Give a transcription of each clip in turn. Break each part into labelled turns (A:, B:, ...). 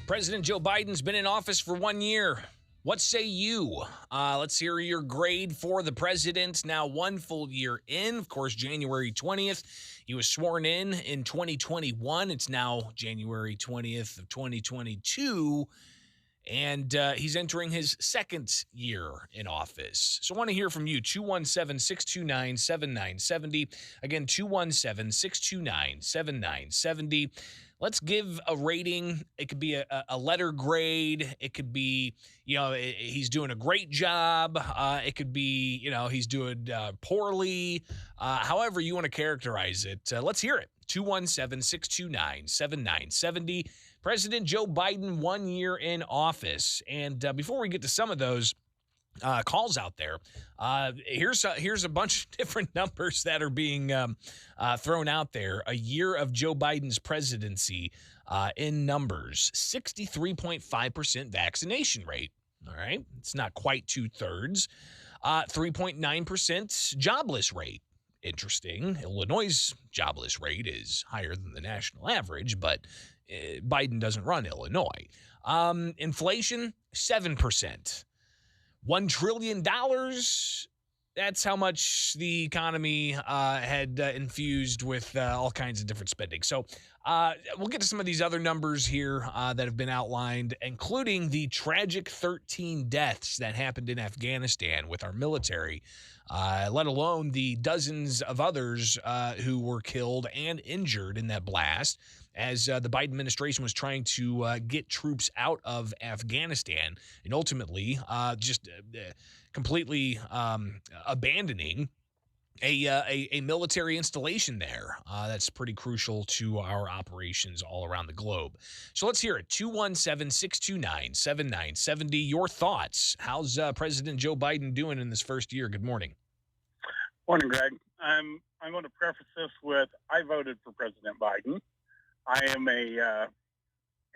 A: President Joe Biden's been in office for 1 year. What say you? Let's hear your grade for the president. Now 1 full year in, of course, January 20th. He was sworn in 2021. It's now January 20th of 2022. And he's entering his second year in office. So I want to hear from you, 217-629-7970. Again, 217-629-7970. Let's give a rating. It could be a letter grade. It could be, he's doing a great job. It could be, he's doing poorly. However you want to characterize it. Let's hear it. 217-629-7970. President Joe Biden, 1 year in office. And before we get to some of those calls out there, here's a bunch of different numbers that are being thrown out there. A year of Joe Biden's presidency in numbers: 63.5% vaccination rate. All right, it's not quite 2/3. 3.9% jobless rate. Interesting. Illinois' jobless rate is higher than the national average, but Biden doesn't run Illinois. Inflation, 7%. $1 trillion. That's how much the economy had infused with all kinds of different spending. So we'll get to some of these other numbers here that have been outlined, including the tragic 13 deaths that happened in Afghanistan with our military, let alone the dozens of others who were killed and injured in that blast as the Biden administration was trying to get troops out of Afghanistan and ultimately just completely abandoning a military installation there. That's pretty crucial to our operations all around the globe. So let's hear it. 217-629-7970. Your thoughts. How's President Joe Biden doing in this first year? Good morning.
B: Morning, Greg. I'm going to preface this with I voted for President Biden. I am a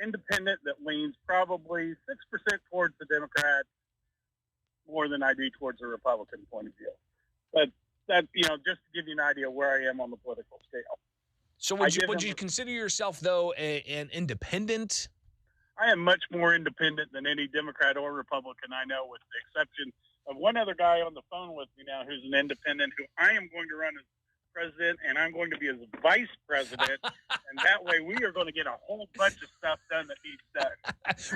B: independent that leans probably 6% towards the Democrat more than I do towards the Republican point of view. But that, just to give you an idea where I am on the political scale.
A: So would you consider yourself, though, an independent?
B: I am much more independent than any Democrat or Republican I know, with the exception of one other guy on the phone with me now who's an independent who I am going to run as president, and I'm going to be as vice president, and that way we are going to get a whole bunch of stuff done that needs done.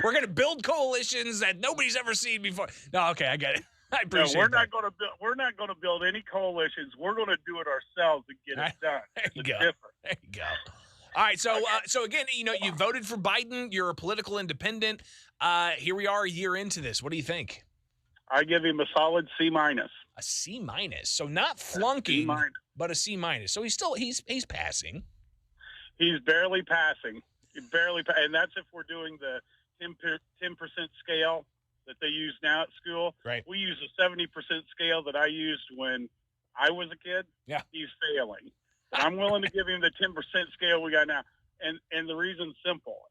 A: We're going to build coalitions that nobody's ever seen before. No, okay, I get it. I appreciate
B: we're not going to build any coalitions. We're going to do it ourselves and get it done.
A: There you go.
B: Different.
A: There you go. All right, so so again, you voted for Biden. You're a political independent. Here we are a year into this. What do you think?
B: I give him a solid C-.
A: A C-. So not flunking, but a C-. So he's passing.
B: He's barely passing. And that's if we're doing the 10% scale that they use now at school.
A: Right.
B: We use a 70% scale that I used when I was a kid.
A: Yeah.
B: He's failing. But I'm willing to give him the 10% scale we got now. And the reason's simple.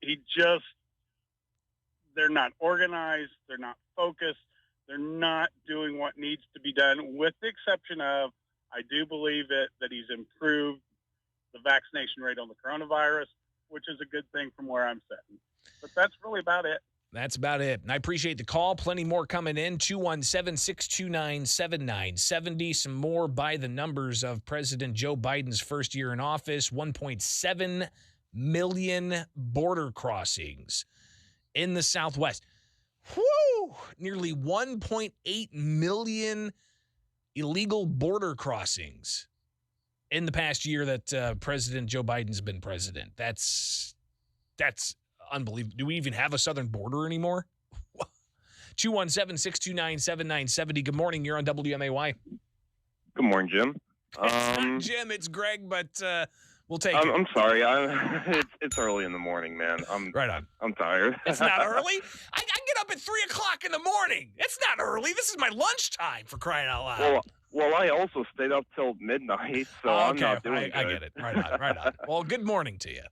B: They're not organized. They're not focused. They're not doing what needs to be done, with the exception of, I do believe that he's improved the vaccination rate on the coronavirus, which is a good thing from where I'm sitting. But that's really about it.
A: That's about it. And I appreciate the call. Plenty more coming in. 217-629-7970. Some more by the numbers of President Joe Biden's first year in office. 1.7 million border crossings in the Southwest. Whoo! Nearly 1.8 million illegal border crossings in the past year that President Joe Biden's been president. That's unbelievable. Do we even have a southern border anymore? 217-629-7970. Good morning. You're on WMAY.
C: Good morning, Jim.
A: It's not Jim, it's Greg, but we'll take it.
C: I'm sorry. It's early in the morning, man.
A: Right on.
C: I'm tired.
A: It's not early? I get up at 3 o'clock in the morning. It's not early. This is my lunchtime, for crying out loud.
C: Well, I also stayed up till midnight, so I'm not doing good.
A: I get it. Right on. Well, good morning to you.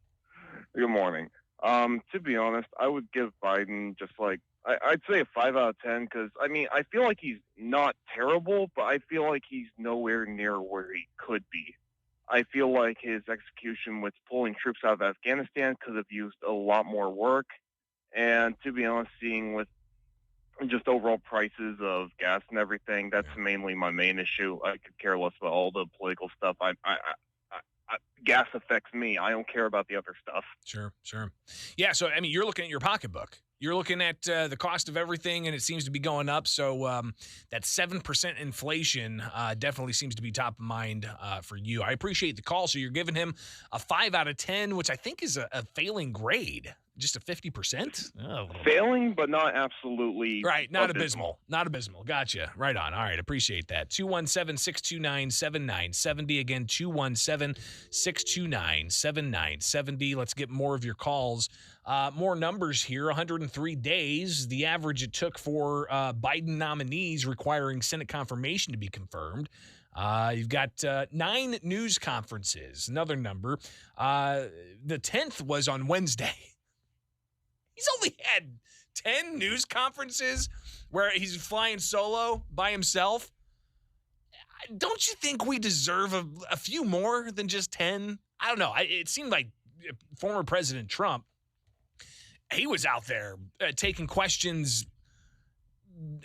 C: Good morning. To be honest, I would give Biden just like, I'd say a 5 out of 10, because, I feel like he's not terrible, but I feel like he's nowhere near where he could be. I feel like his execution with pulling troops out of Afghanistan could have used a lot more work, And to be honest, seeing with just overall prices of gas and everything, that's mainly my main issue. I could care less about all the political stuff. Gas affects me. I don't care about the other stuff.
A: Sure. Yeah, so, I mean, you're looking at your pocketbook. You're looking at the cost of everything, and it seems to be going up. So that 7% inflation definitely seems to be top of mind for you. I appreciate the call. So you're giving him a 5 out of 10, which I think is a failing grade. Just a 50%? Oh.
C: Failing, but not absolutely
A: right. Not abysmal. Not abysmal. Gotcha. Right on. All right. Appreciate that. 217-629-7970. Again, 217-629-7970. Let's get more of your calls. More numbers here. 103 days. The average it took for Biden nominees requiring Senate confirmation to be confirmed. You've got 9 news conferences. Another number. The 10th was on Wednesday. He's only had 10 news conferences where he's flying solo by himself. Don't you think we deserve a few more than just 10? I don't know. It seemed like former President Trump, he was out there taking questions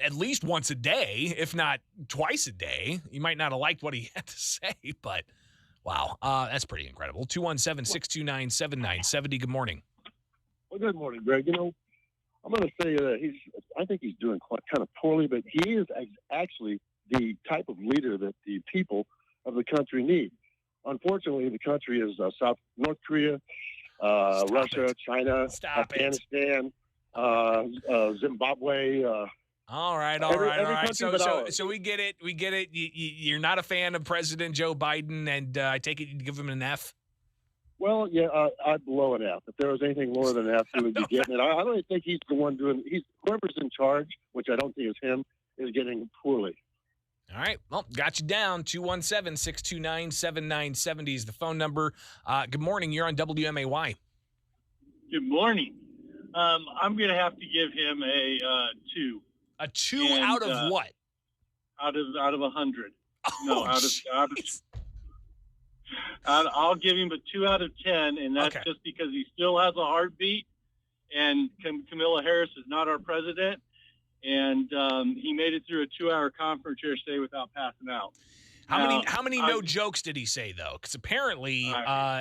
A: at least once a day, if not twice a day. You might not have liked what he had to say, but wow, that's pretty incredible. 217-629-7970. Good morning.
D: Well, good morning, Greg. You know, I'm going to say that I think he's doing quite kind of poorly, but he is actually the type of leader that the people of the country need. Unfortunately, the country is North Korea, Russia, China, Afghanistan, Zimbabwe.
A: All right. So we get it. You're not a fan of President Joe Biden, and I take it you give him an F.
D: Well, yeah, I'd blow it out. If there was anything lower than F, he would be getting it. I don't think he's the one doing. Whoever's in charge, which I don't think is him, is getting poorly.
A: All right. Well, got you down. 217-629-7970 is the phone number. Good morning. You're on WMAY.
E: Good morning. I'm going to have to give him a 2.
A: A 2 out of what?
E: Out of 100.
A: Oh,
E: no, out of I'll give him a 2 out of 10, and that's just because he still has a heartbeat, and Kamala Harris is not our president, and he made it through a 2-hour conference here today without passing out.
A: How many no jokes did he say, though? Because apparently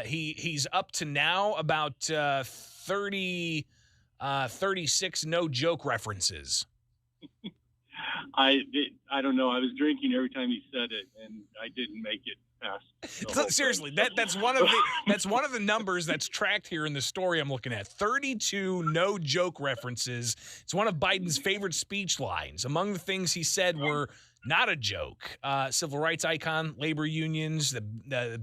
A: he's up to now about 36 no joke references.
E: I don't know. I was drinking every time he said it, and I didn't make it past.
A: Seriously, that's one of the numbers that's tracked here in the story I'm looking at. 32 no joke references. It's one of Biden's favorite speech lines. Among the things he said were not a joke. Civil rights icon, labor unions,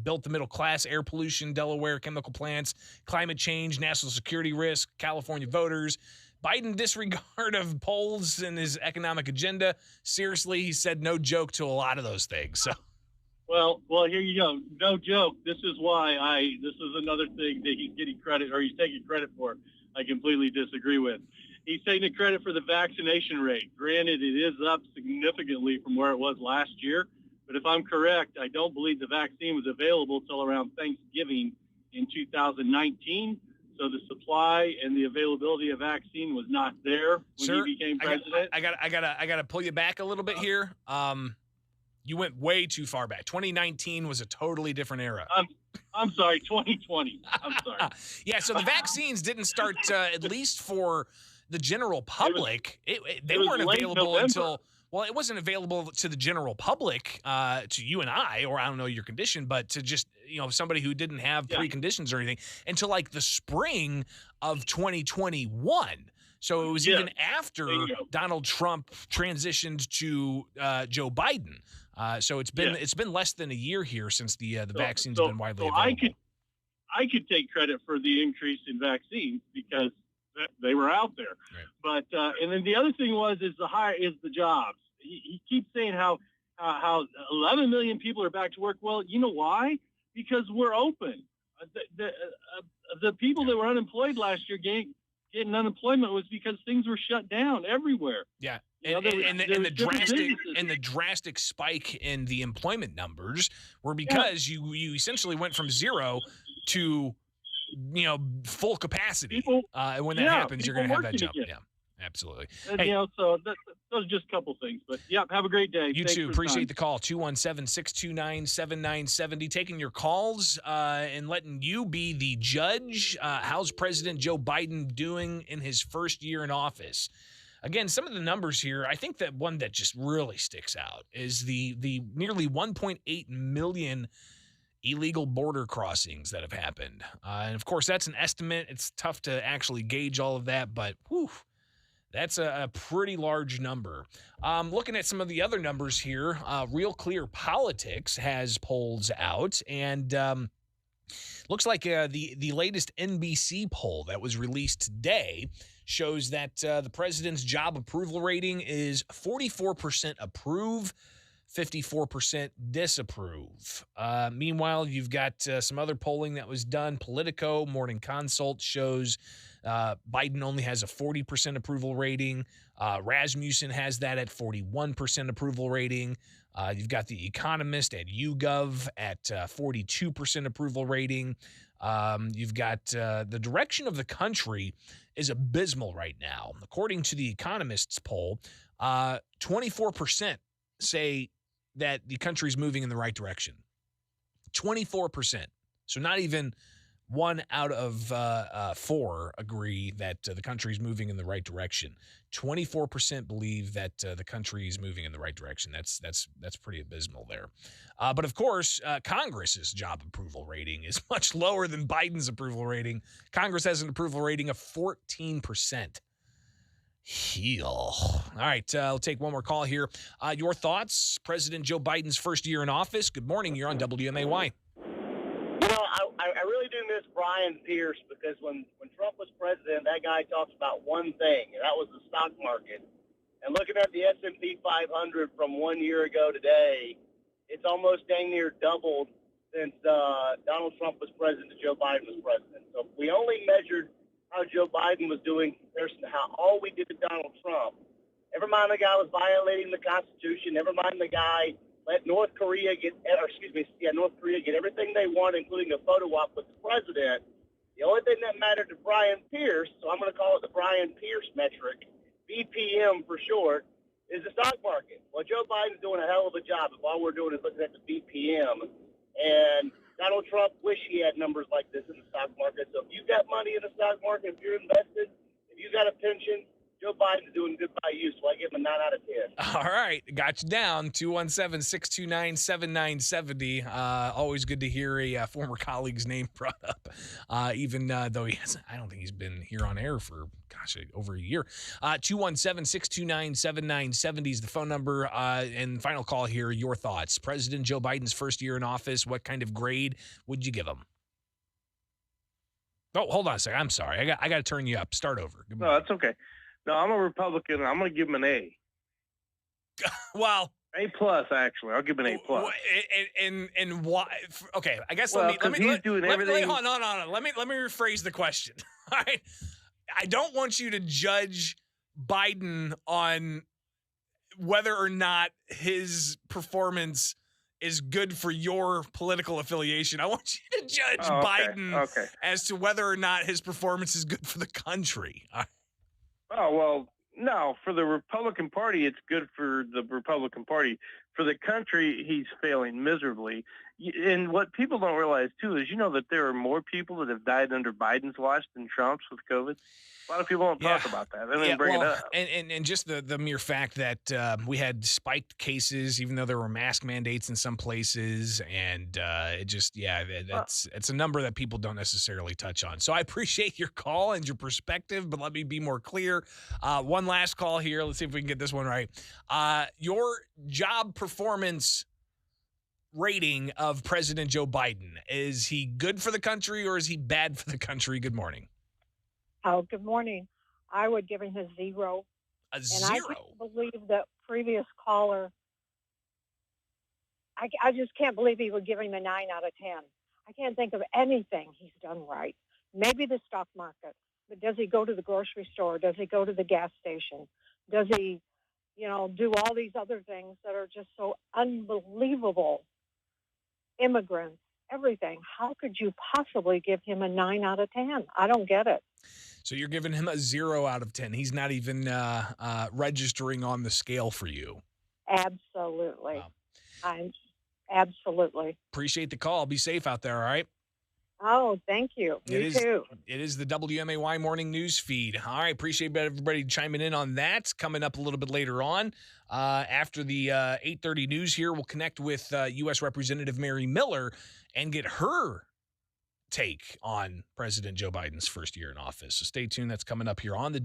A: built the middle class, air pollution, Delaware chemical plants, climate change, national security risk, California voters. Biden disregard of polls and his economic agenda. Seriously, he said no joke to a lot of those things. So,
E: well, here you go. No joke. This is why this is another thing that he's getting credit, or he's taking credit for. I completely disagree with. He's taking credit for the vaccination rate. Granted, it is up significantly from where it was last year. But if I'm correct, I don't believe the vaccine was available till around Thanksgiving in 2019. So the supply and the availability of vaccine was not there when he became president.
A: I gotta pull you back a little bit here. You went way too far back. 2019 was a totally different era.
E: I'm sorry, 2020. I'm sorry.
A: Yeah, so the vaccines didn't start at least for the general public. They weren't available until. Well, it wasn't available to the general public, to you and I, or I don't know your condition, but to just, somebody who didn't have preconditions or anything until like the spring of 2021. So it was even after Donald Trump transitioned to Joe Biden. So it's been less than a year here since the vaccines have been widely available.
E: I could take credit for the increase in vaccines because they were out there. Right. But and then the other thing is the jobs. He keeps saying how 11 million people are back to work. Well, you know why? Because we're open. The people that were unemployed last year getting unemployment was because things were shut down everywhere.
A: Yeah. The drastic spike in the employment numbers were because you essentially went from 0 to full capacity.
E: People,
A: When that happens, you're
E: people
A: going to have that
E: working
A: jump.
E: again.
A: Yeah, absolutely.
E: And,
A: Hey,
E: so those are just a couple things. But, have a great day.
A: you
E: Thanks
A: too.
E: for
A: Appreciate
E: the
A: the call. 217-629-7970. Taking your calls and letting you be the judge. How's President Joe Biden doing in his first year in office? Again, some of the numbers here, I think that one that just really sticks out is the nearly 1.8 million illegal border crossings that have happened. And, of course, that's an estimate. It's tough to actually gauge all of that, but whew, that's a pretty large number. Looking at some of the other numbers here, Real Clear Politics has polls out, and looks like the latest NBC poll that was released today shows that the president's job approval rating is 44% approve, 54% disapprove. Meanwhile, you've got some other polling that was done. Politico Morning Consult shows Biden only has a 40% approval rating. Rasmussen has that at 41% approval rating. You've got The Economist at YouGov at 42% approval rating. You've got the direction of the country is abysmal right now. According to The Economist's poll, 24% say that the country's moving in the right direction. 24%. So not even 1 out of 4 agree that the country's moving in the right direction. 24% believe that the country is moving in the right direction. That's pretty abysmal there. But of course, Congress's job approval rating is much lower than Biden's approval rating. Congress has an approval rating of 14%. Heel. All right, I'll take one more call here. Your thoughts, President Joe Biden's first year in office. Good morning. You're on WMAY.
F: I really do miss Brian Pierce because when Trump was president, that guy talked about one thing, and that was the stock market. And looking at the S&P 500 from 1 year ago today, it's almost dang near doubled since Donald Trump was president and Joe Biden was president. So if we only measured how Joe Biden was doing in comparison to how all we did to Donald Trump, never mind the guy was violating the Constitution, never mind the guy let North Korea get everything they want, including a photo op with the president. The only thing that mattered to Brian Pierce, so I'm going to call it the Brian Pierce metric, BPM for short, is the stock market. Well, Joe Biden's doing a hell of a job if all we're doing is looking at the BPM. And Donald Trump wish he had numbers like this in the stock market. So if you've got money in the stock market, if you're invested, if you got a pension, Joe Biden's doing good by you, so I give him a 9 out of 10.
A: All right. Got you down. 217-629-7970. Always good to hear a former colleague's name brought up, even though he hasn't. I don't think he's been here on air for, over a year. 217-629-7970 is the phone number. And final call here, your thoughts. President Joe Biden's first year in office, what kind of grade would you give him? Oh, hold on a second. I'm sorry. I got to turn you up. Start over.
C: No, that's okay. No, I'm a Republican. I'm going to give him an A.
A: Well,
C: A plus, actually. I'll give him an A plus.
A: And why? Okay, I guess
C: Well,
A: let me
C: doing everything.
A: Hold on. Let me rephrase the question. All right, I don't want you to judge Biden on whether or not his performance is good for your political affiliation. I want you to judge Biden as to whether or not his performance is good for the country.
C: Oh, well, no. For the Republican Party, it's good for the Republican Party. For the country, he's failing miserably. And what people don't realize, too, is that there are more people that have died under Biden's watch than Trump's with COVID. A lot of people don't talk about that. They didn't bring it up.
A: And just the mere fact that we had spiked cases, even though there were mask mandates in some places, and it's a number that people don't necessarily touch on. So I appreciate your call and your perspective, but let me be more clear. One last call here. Let's see if we can get this one right. Your job performance rating of President Joe Biden, is he good for the country or is he bad for the country? Good morning.
G: Oh, good morning. I would give him a 0.
A: A
G: and
A: 0?
G: I can't believe that previous caller. I just can't believe he would give him a 9 out of 10. I can't think of anything he's done right. Maybe the stock market, but does he go to the grocery store? Does he go to the gas station? Does he, do all these other things that are just so unbelievable? Immigrants, everything. How could you possibly give him a 9 out of 10? I don't get it.
A: So you're giving him a 0 out of 10. He's not even registering on the scale for you.
G: Absolutely.
A: Wow.
G: I'm absolutely.
A: Appreciate the call. Be safe out there, all right?
G: Oh, thank you. You too.
A: It is the WMAY morning news feed. All right, appreciate everybody chiming in on that. Coming up a little bit later on, after the 8:30 news here, we'll connect with U.S. Representative Mary Miller and get her take on President Joe Biden's first year in office. So stay tuned. That's coming up here on the